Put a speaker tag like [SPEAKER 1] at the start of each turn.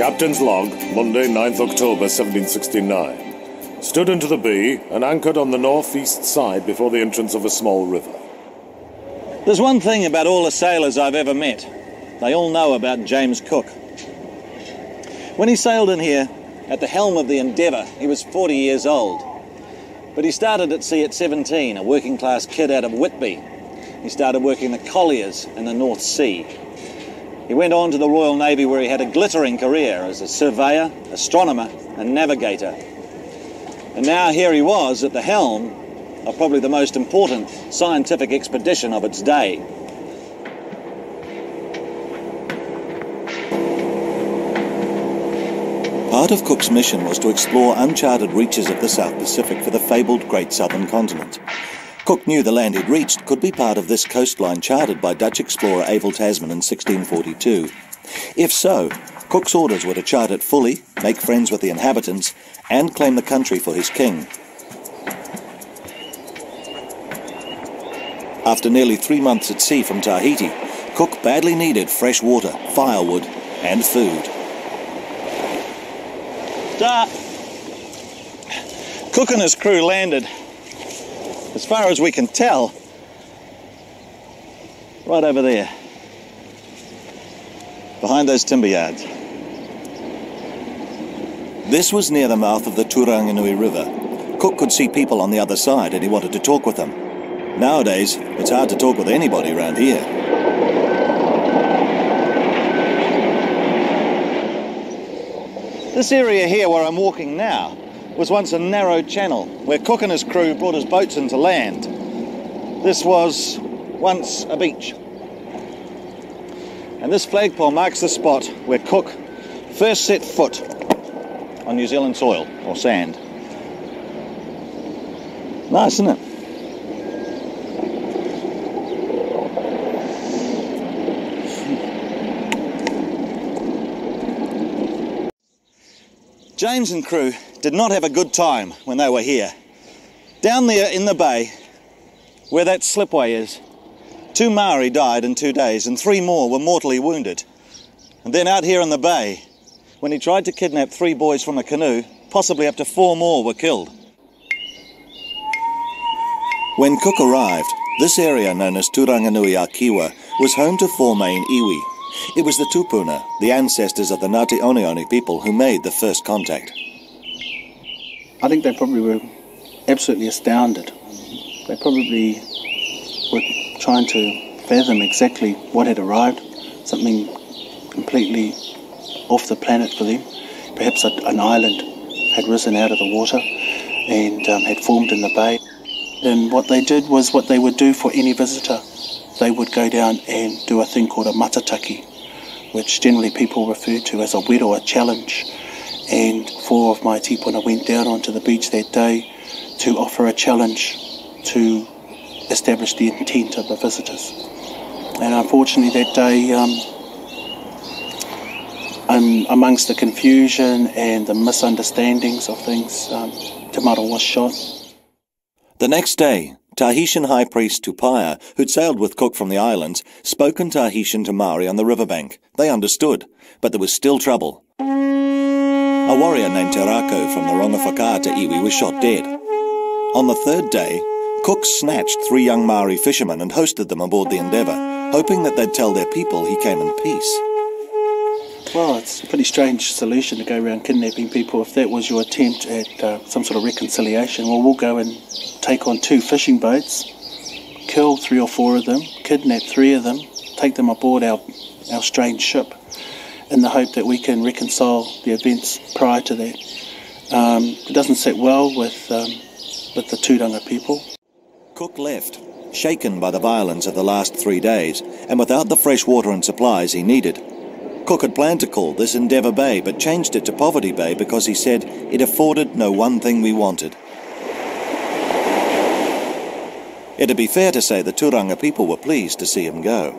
[SPEAKER 1] Captain's log, Monday, 9th October 1769. Stood into the bay and anchored on the northeast side before the entrance of a small river.
[SPEAKER 2] There's one thing about all the sailors I've ever met. They all know about James Cook. When he sailed in here, at the helm of the Endeavour, he was 40 years old. But he started at sea at 17, a working-class kid out of Whitby. He started working the colliers in the North Sea. He went on to the Royal Navy, where he had a glittering career as a surveyor, astronomer and navigator. And now here he was at the helm of probably the most important scientific expedition of its day.
[SPEAKER 3] Part of Cook's mission was to explore uncharted reaches of the South Pacific for the fabled Great Southern Continent. Cook knew the land he'd reached could be part of this coastline charted by Dutch explorer Abel Tasman in 1642. If so, Cook's orders were to chart it fully, make friends with the inhabitants, and claim the country for his king. After nearly 3 months at sea from Tahiti, Cook badly needed fresh water, firewood, and food.
[SPEAKER 2] Cook and his crew landed, as far as we can tell, right over there, behind those timber yards.
[SPEAKER 3] This was near the mouth of the Turanganui River. Cook could see people on the other side and he wanted to talk with them. Nowadays, it's hard to talk with anybody around here.
[SPEAKER 2] This area here where I'm walking now was once a narrow channel where Cook and his crew brought his boats into land. This was once a beach. And this flagpole marks the spot where Cook first set foot on New Zealand soil, or sand. Nice, isn't it? James and crew did not have a good time when they were here. Down there in the bay, where that slipway is, 2 Maori died in 2 days and 3 more were mortally wounded. And then out here in the bay, when he tried to kidnap 3 boys from a canoe, possibly up to 4 more were killed.
[SPEAKER 3] When Cook arrived, this area known as Turanganui-a-Kiwa was home to 4 main iwi. It was the Tupuna, the ancestors of the Ngāti Oneone people, who made the first contact.
[SPEAKER 4] I think they probably were absolutely astounded. They probably were trying to fathom exactly what had arrived, something completely off the planet for them. Perhaps an island had risen out of the water and had formed in the bay. And what they did was what they would do for any visitor. They would go down and do a thing called a matataki, which generally people refer to as a wero, a challenge. And 4 of my tipuna went down onto the beach that day to offer a challenge to establish the intent of the visitors. And unfortunately that day, amongst the confusion and the misunderstandings of things, Te Maro was shot.
[SPEAKER 3] The next day, Tahitian High Priest Tupaia, who'd sailed with Cook from the islands, spoke in Tahitian to Maori on the riverbank. They understood, but there was still trouble. A warrior named Te Rako from the Rongawhakaata iwi was shot dead. On the 3rd day, Cook snatched 3 young Maori fishermen and hosted them aboard the Endeavour, hoping that they'd tell their people he came in peace.
[SPEAKER 4] Well, it's a pretty strange solution to go around kidnapping people. If that was your attempt at some sort of reconciliation, well, we'll go and take on 2 fishing boats, kill 3 or 4 of them, kidnap 3 of them, take them aboard our strange ship in the hope that we can reconcile the events prior to that. It doesn't sit well with the Turanga people.
[SPEAKER 3] Cook left, shaken by the violence of the last 3 days, and without the fresh water and supplies he needed. Cook had planned to call this Endeavour Bay, but changed it to Poverty Bay because he said it afforded no one thing we wanted. It'd be fair to say the Turanga people were pleased to see him go.